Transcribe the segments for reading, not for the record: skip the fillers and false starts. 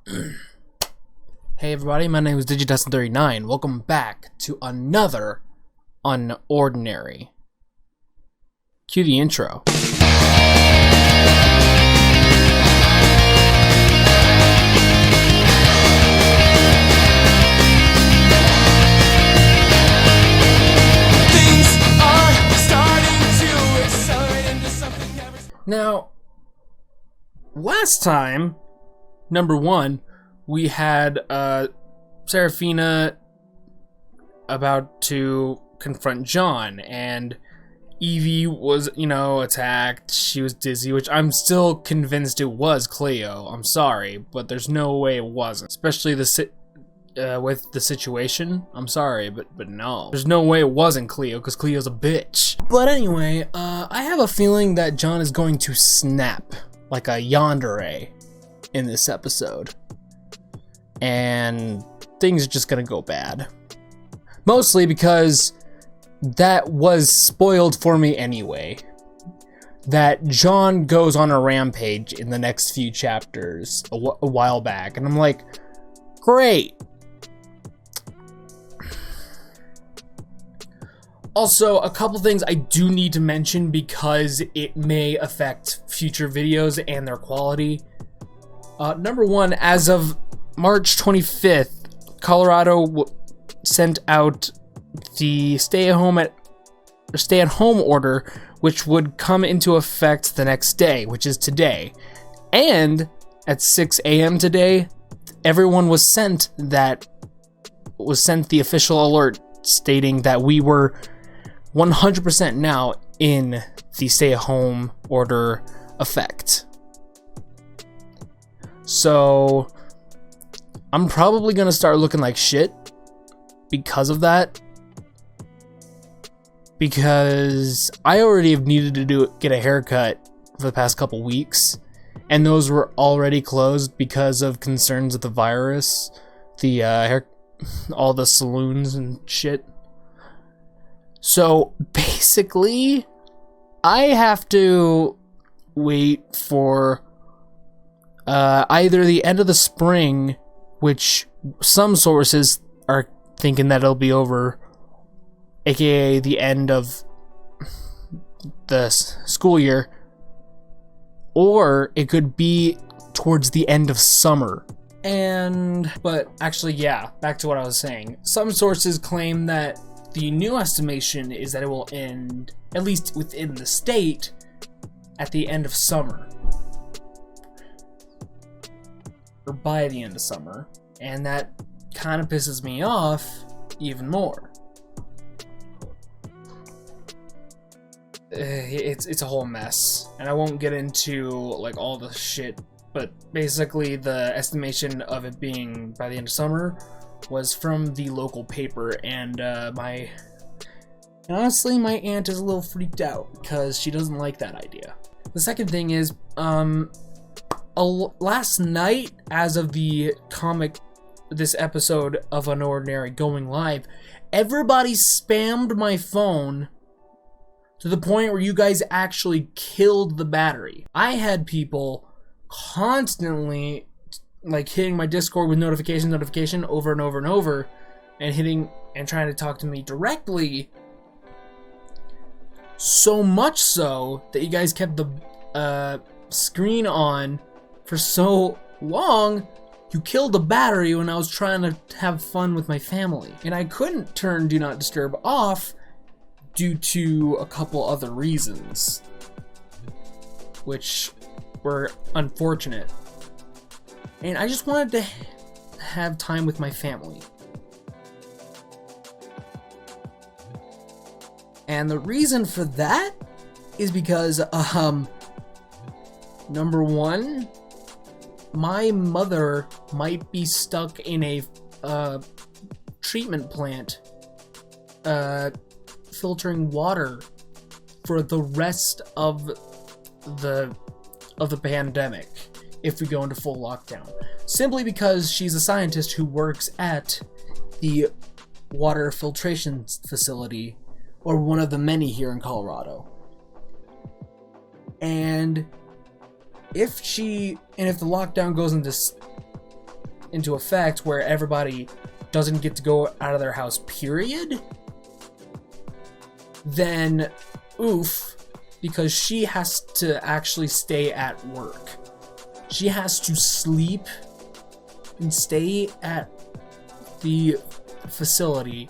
Hey everybody, my name is Digidustin39. Welcome back to another UnOrdinary. Cue the intro. Things are starting to accelerate into something never. Now, last time, number one, we had Serafina about to confront John, and Evie was, attacked. She was dizzy, which I'm still convinced it was Cleo. I'm sorry, but there's no way it wasn't. Especially with the situation. I'm sorry, but no. There's no way it wasn't Cleo, because Cleo's a bitch. But anyway, I have a feeling that John is going to snap like a yandere in this episode. And things are just gonna go bad. Mostly because that was spoiled for me anyway. That John goes on a rampage in the next few chapters a while back. And I'm like, great. Also, a couple things I do need to mention because it may affect future videos and their quality. Number one, as of March 25th, Colorado sent out the stay-at-home order, which would come into effect the next day, which is today. And at 6 a.m. today, everyone was sent the official alert stating that we were 100% now in the stay-at-home order effect. So I'm probably gonna start looking like shit because of that. Because I already have needed to get a haircut for the past couple weeks, and those were already closed because of concerns with the virus, all the saloons and shit. So basically, I have to wait for either the end of the spring, which some sources are thinking that it'll be over, aka the end of the school year, or it could be towards the end of summer. But actually, yeah, back to what I was saying. Some sources claim that the new estimation is that it will end, at least within the state, at the end of summer. Or by the end of summer. And that kind of pisses me off even more. It's a whole mess. And I won't get into like all the shit, but basically the estimation of it being by the end of summer was from the local paper, and honestly, my aunt is a little freaked out because she doesn't like that idea. The second thing is, last night, as of this episode of UnOrdinary going live, everybody spammed my phone to the point where you guys actually killed the battery. I had people constantly hitting my Discord with notification over and over and over, and trying to talk to me directly. So much so that you guys kept the screen on for so long, you killed the battery when I was trying to have fun with my family. And I couldn't turn Do Not Disturb off due to a couple other reasons, which were unfortunate. And I just wanted to have time with my family. And the reason for that is because, number one, my mother might be stuck in a treatment plant filtering water for the rest of the pandemic if we go into full lockdown, simply because she's a scientist who works at the water filtration facility, or one of the many here in Colorado. And if the lockdown goes into into effect where everybody doesn't get to go out of their house, period, then oof, because she has to actually stay at work. She has to sleep and stay at the facility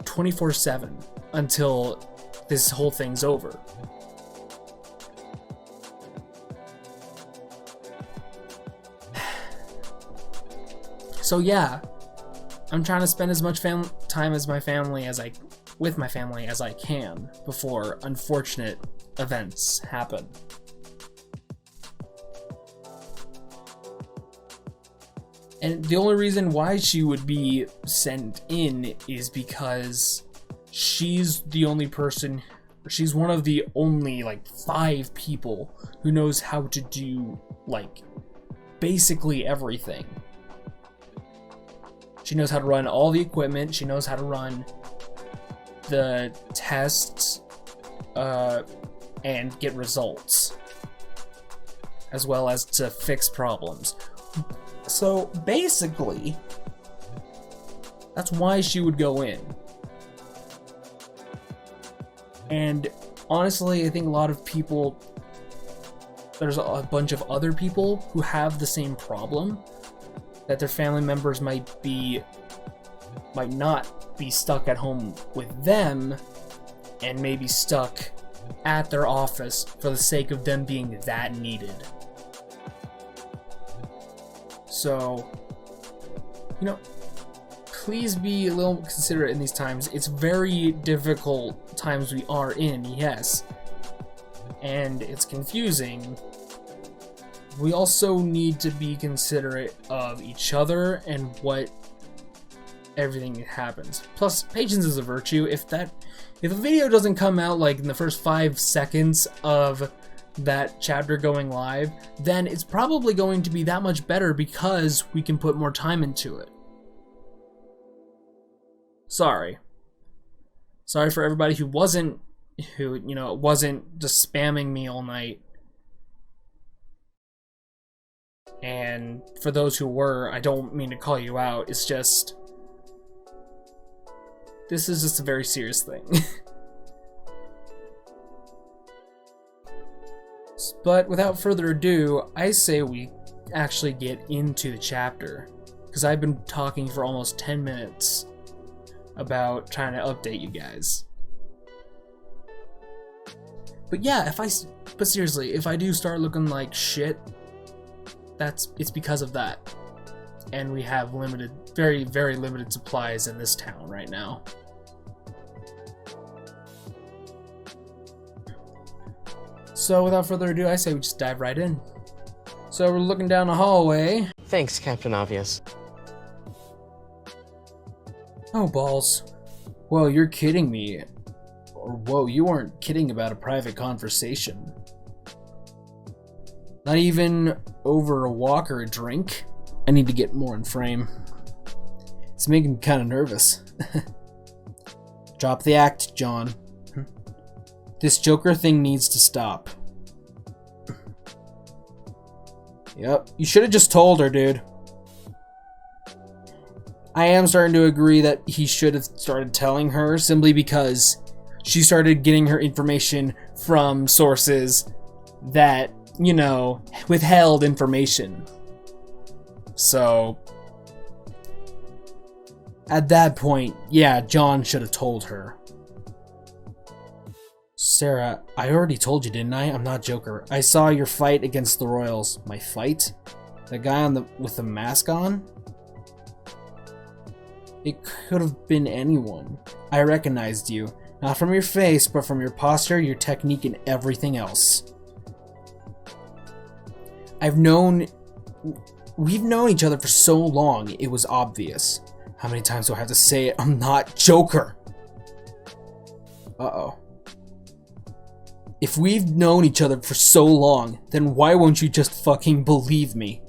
24/7 until this whole thing's over. So yeah, I'm trying to spend as much time as with my family as I can before unfortunate events happen. And the only reason why she would be sent in is because she's the only person, she's one of the only like 5 people who knows how to do like basically everything. She knows how to run all the equipment, she knows how to run the tests and get results, as well as to fix problems. So basically, that's why she would go in. And honestly, I think a lot of people, there's a bunch of other people who have the same problem, that their family members might not be stuck at home with them and maybe stuck at their office for the sake of them being that needed. So, you know, please be a little considerate in these times. It's very difficult times we are in, yes, and it's confusing. We also need to be considerate of each other and what everything happens. Plus, patience is a virtue. If a video doesn't come out like in the first 5 seconds of that chapter going live, then it's probably going to be that much better because we can put more time into it. Sorry for everybody who wasn't just spamming me all night. And for those who were, I don't mean to call you out, it's just, this is just a very serious thing. But without further ado, I say we actually get into the chapter, because I've been talking for almost 10 minutes about trying to update you guys. But yeah, but seriously, if I do start looking like shit, it's because of that. And we have very, very limited supplies in this town right now. So without further ado, I say we just dive right in. So we're looking down the hallway. Thanks, Captain Obvious. Oh, balls. Whoa, you're kidding me. Or whoa, you weren't kidding about a private conversation. Not even over a walk or a drink? I need to get more in frame. It's making me kind of nervous. Drop the act, John. This Joker thing needs to stop. Yep, you should have just told her, dude. I am starting to agree that he should have started telling her, simply because she started getting her information from sources that, you know, withheld information. So, at that point, yeah, John should have told her. Sarah, I already told you, didn't I? I'm not Joker. I saw your fight against the Royals. My fight? The guy with the mask on? It could have been anyone. I recognized you. Not from your face, but from your posture, your technique, and everything else. We've known each other for so long, it was obvious. How many times do I have to say it? I'm not Joker! Uh-oh. If we've known each other for so long, then why won't you just fucking believe me?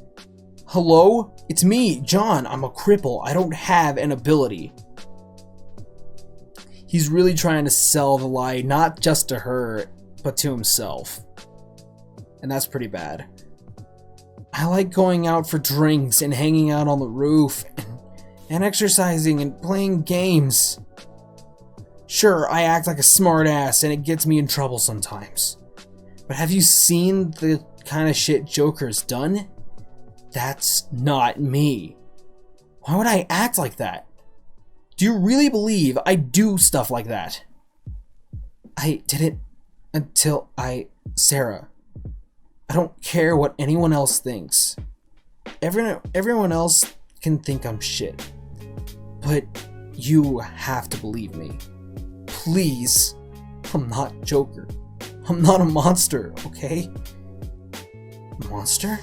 Hello? It's me, John. I'm a cripple. I don't have an ability. He's really trying to sell the lie, not just to her, but to himself. And that's pretty bad. I like going out for drinks and hanging out on the roof and exercising and playing games. Sure, I act like a smartass and it gets me in trouble sometimes. But have you seen the kind of shit Joker's done? That's not me. Why would I act like that? Do you really believe I do stuff like that? I didn't until Sarah. I don't care what anyone else thinks. Everyone else can think I'm shit. But you have to believe me. Please. I'm not Joker. I'm not a monster, okay? Monster?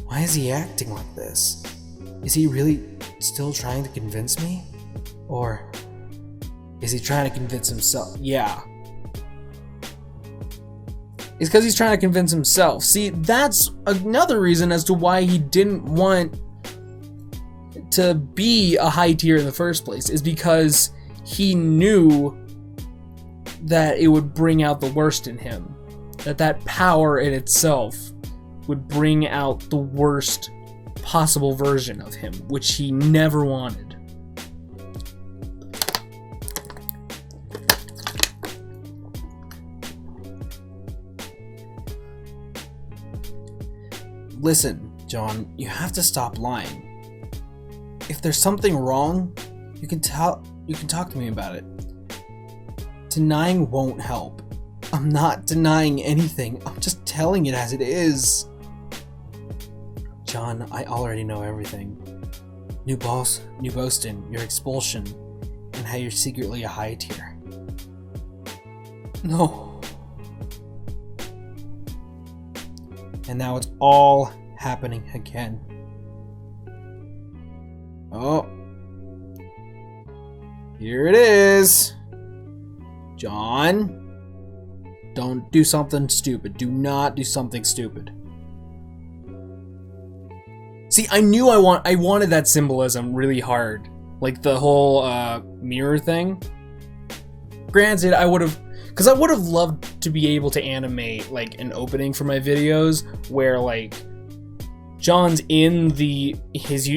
Why is he acting like this? Is he really still trying to convince me? Or is he trying to convince himself? Yeah. It's because he's trying to convince himself. See, that's another reason as to why he didn't want to be a high tier in the first place, is because he knew that it would bring out the worst in him. That power in itself would bring out the worst possible version of him, which he never wanted. Listen, John, you have to stop lying. If there's something wrong, you can talk to me about it. Denying won't help. I'm not denying anything. I'm just telling it as it is. John, I already know everything. New boss, New Boston, your expulsion, and how you're secretly a high tier. No. And now it's all happening again. Oh. Here it is. John. Don't do something stupid. Do not do something stupid. See, I knew I wanted that symbolism really hard. Like the whole mirror thing. Granted, I would have loved to be able to animate like an opening for my videos where like John's in his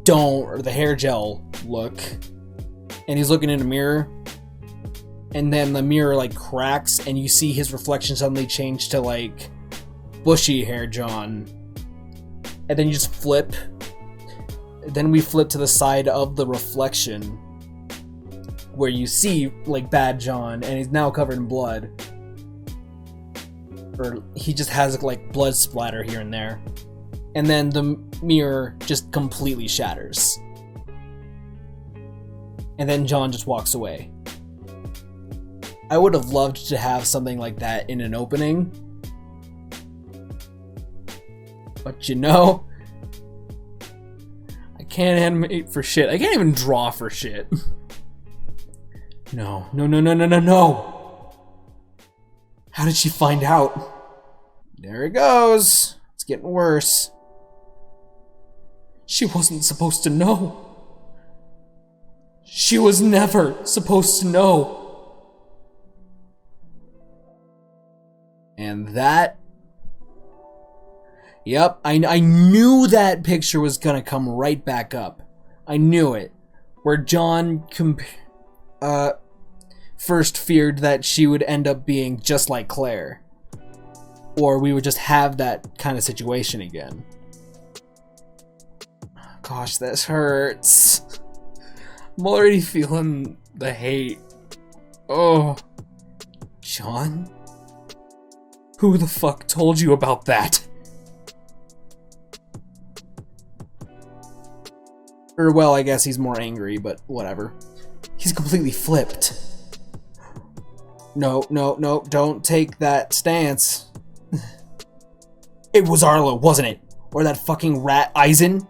don't, or the hair gel look, and he's looking in a mirror, and then the mirror like cracks and you see his reflection suddenly change to like bushy hair John, and then you just flip. Then we flip to the side of the reflection where you see like bad John, and he's now covered in blood, or he just has like blood splatter here and there, and then the mirror just completely shatters, and then John just walks away. I would have loved to have something like that in an opening, but you know, I can't animate for shit. I can't even draw for shit. No. How did she find out? There it goes. It's getting worse. She wasn't supposed to know. She was never supposed to know. And that... Yep, I knew that picture was gonna come right back up. I knew it. Where John first feared that she would end up being just like Claire. Or we would just have that kind of situation again. Gosh, this hurts. I'm already feeling the hate. Oh. John? Who the fuck told you about that? Or, well, I guess he's more angry, but whatever. He's completely flipped. No, don't take that stance. It was Arlo, wasn't it? Or that fucking rat Eisen?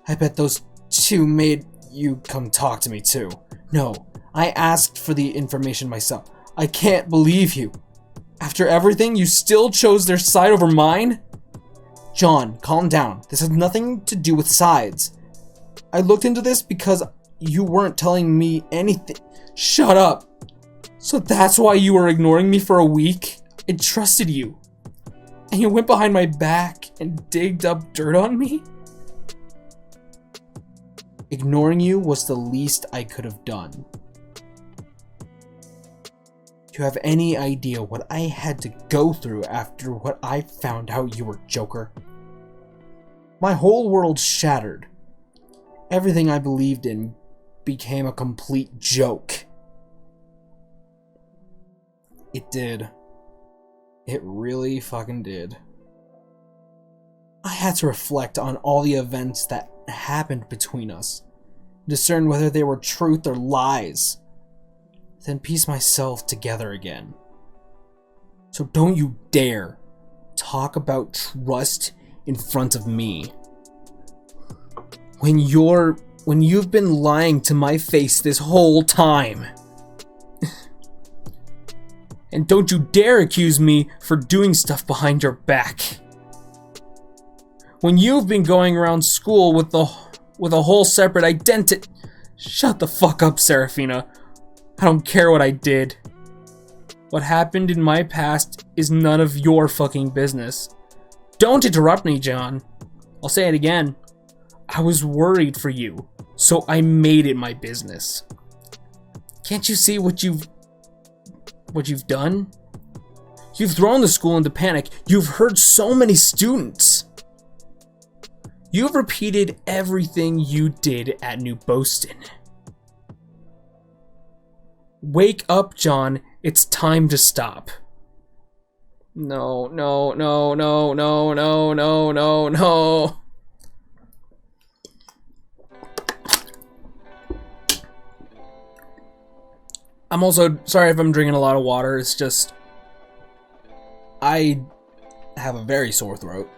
I bet those two made you come talk to me too. No, I asked for the information myself. I can't believe you. After everything, you still chose their side over mine? John, calm down. This has nothing to do with sides. I looked into this because you weren't telling me anything. Shut up. So that's why you were ignoring me for a week? I trusted you. And you went behind my back and digged up dirt on me? Ignoring you was the least I could have done. Do you have any idea what I had to go through after what I found out you were Joker? My whole world shattered. Everything I believed in became a complete joke. It did. It really fucking did. I had to reflect on all the events that happened between us, discern whether they were truth or lies, then piece myself together again. So don't you dare talk about trust in front of me. When you've been lying to my face this whole time. And don't you dare accuse me for doing stuff behind your back. When you've been going around school with a whole separate identity. Shut the fuck up, Seraphina. I don't care what I did. What happened in my past is none of your fucking business. Don't interrupt me, John. I'll say it again. I was worried for you, so I made it my business. Can't you see what you've done? You've thrown the school into panic. You've hurt so many students. You've repeated everything you did at New Boston. Wake up, John. It's time to stop. No. I'm also sorry if I'm drinking a lot of water. It's just I have a very sore throat.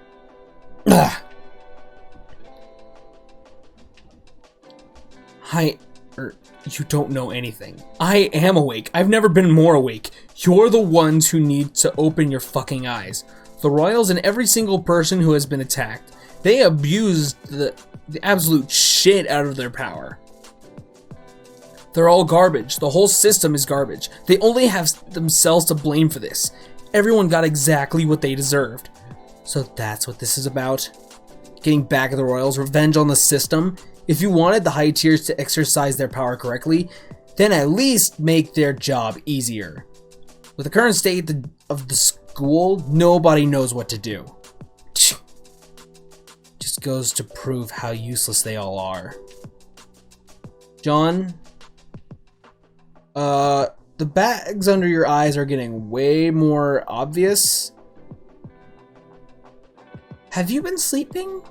You don't know anything. I am awake. I've never been more awake. You're the ones who need to open your fucking eyes. The Royals and every single person who has been attacked, they abused the absolute shit out of their power. They're all garbage. The whole system is garbage. They only have themselves to blame for this. Everyone got exactly what they deserved. So that's what this is about? Getting back at the Royals, revenge on the system? If you wanted the high tiers to exercise their power correctly, then at least make their job easier. With the current state of the school, nobody knows what to do. Just goes to prove how useless they all are. John? The bags under your eyes are getting way more obvious. Have you been sleeping?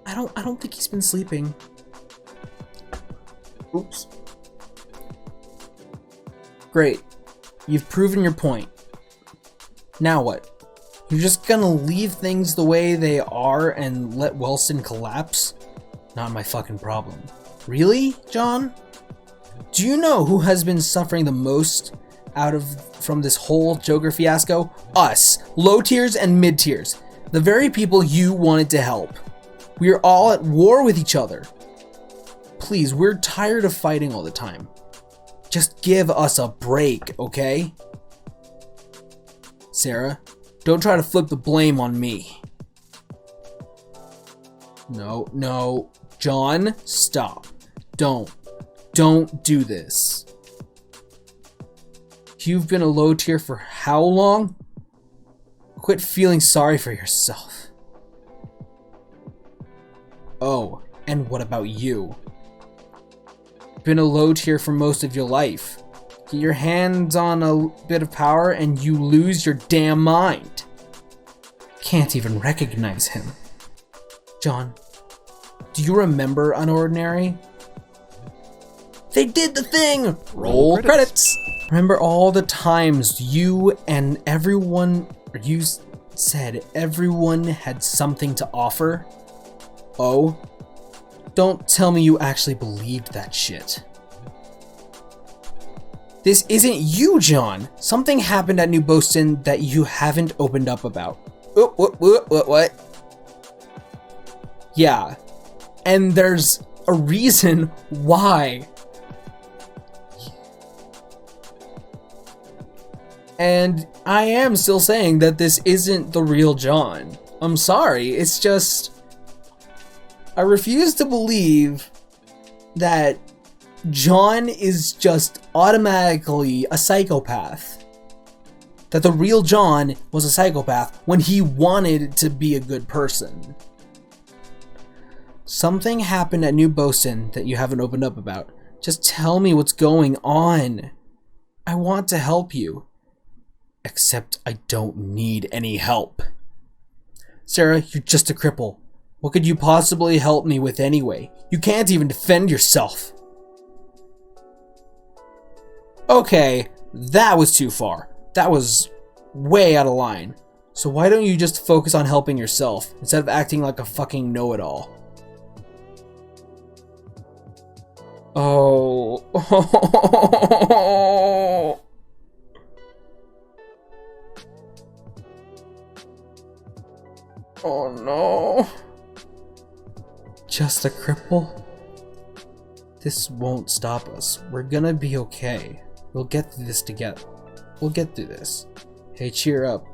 I don't think he's been sleeping. Oops. Great. You've proven your point. Now what? You're just gonna leave things the way they are and let Wellston collapse? Not my fucking problem. Really, John? Do you know who has been suffering the most from this whole Joker fiasco? Us. Low tiers and mid tiers. The very people you wanted to help. We are all at war with each other. Please, we're tired of fighting all the time. Just give us a break, okay? Sarah, don't try to flip the blame on me. No. John, stop. Don't do this. You've been a low tier for how long? Quit feeling sorry for yourself. Oh, and what about you? Been a low tier for most of your life. Get your hands on a bit of power and you lose your damn mind. Can't even recognize him. John, do you remember UnOrdinary? They did the thing! Roll credits! Remember all the times you said everyone had something to offer? Oh? Don't tell me you actually believed that shit. This isn't you, John! Something happened at New Boston that you haven't opened up about. What? Yeah. And there's a reason why. And I am still saying that this isn't the real John. I'm sorry, it's just... I refuse to believe that John is just automatically a psychopath. That the real John was a psychopath when he wanted to be a good person. Something happened at New Boston that you haven't opened up about. Just tell me what's going on. I want to help you. Except I don't need any help. Sarah, you're just a cripple. What could you possibly help me with anyway? You can't even defend yourself. Okay, that was too far. That was way out of line. So why don't you just focus on helping yourself instead of acting like a fucking know-it-all? Oh. Oh no. Just a cripple? This won't stop us. We're gonna be okay. We'll get through this together. We'll get through this. Hey, cheer up.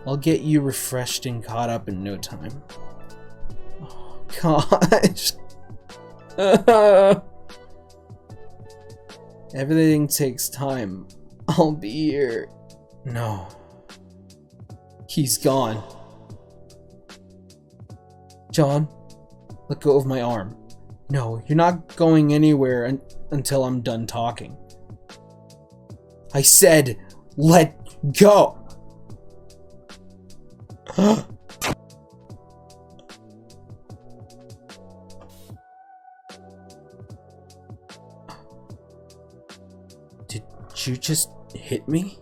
I'll get you refreshed and caught up in no time. Oh, gosh. Everything takes time. I'll be here. No. He's gone. John, let go of my arm. No, you're not going anywhere until I'm done talking. I said, let go! Did you just hit me?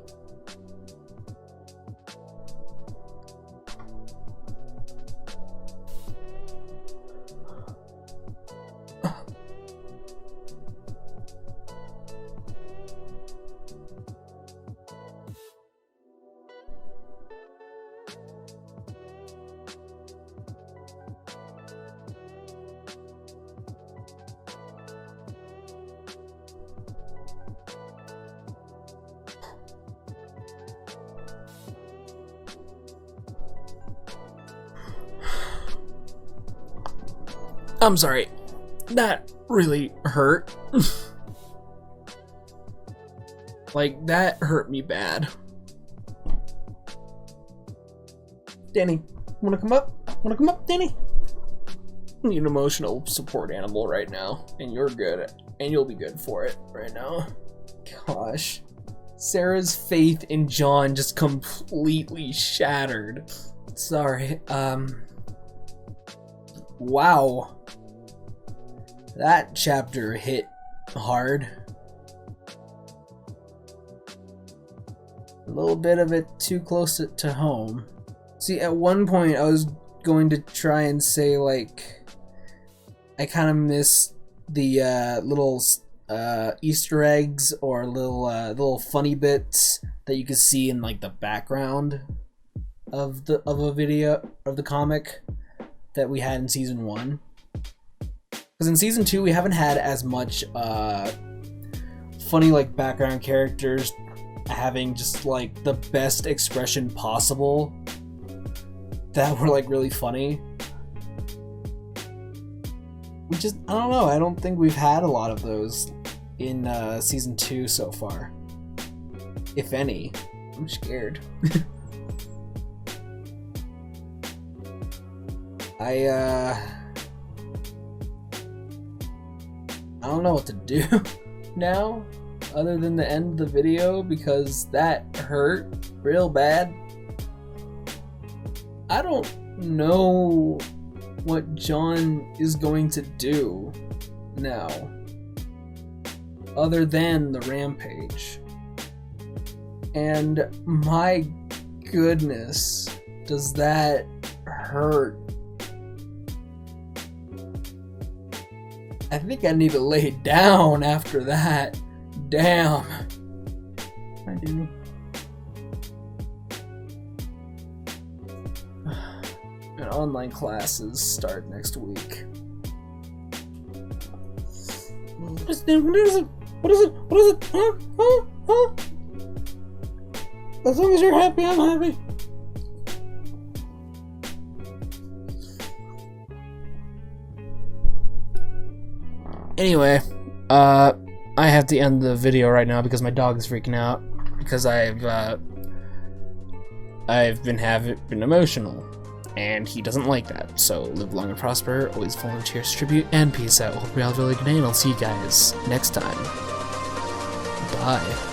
I'm sorry. That really hurt. Like, that hurt me bad. Danny, wanna come up? Wanna come up, Danny? I need an emotional support animal right now. And you're good. And you'll be good for it right now. Gosh. Sarah's faith in John just completely shattered. Sorry, wow. That chapter hit hard. A little bit of it too close to home. See, at one point I was going to try and say, like, I kind of miss the little Easter eggs or little funny bits that you could see in like the background of a video of the comic that we had in season 1. Because in season 2 we haven't had as much funny like background characters having just like the best expression possible that were like really funny. We just, I don't know, I don't think we've had a lot of those in season 2 so far. If any. I'm scared. I don't know what to do now other than to end the video because that hurt real bad. I don't know what John is going to do now other than the rampage. And my goodness, does that hurt. I think I need to lay down after that. Damn. I do. And online classes start next week. What is it? What is it? What is it? Huh? Huh? Huh? As long as you're happy, I'm happy. Anyway, I have to end the video right now because my dog is freaking out because I've been emotional, and he doesn't like that. So live long and prosper, always follow Cheers Tribute, and peace out. Hope you all have a really good day, and I'll see you guys next time. Bye.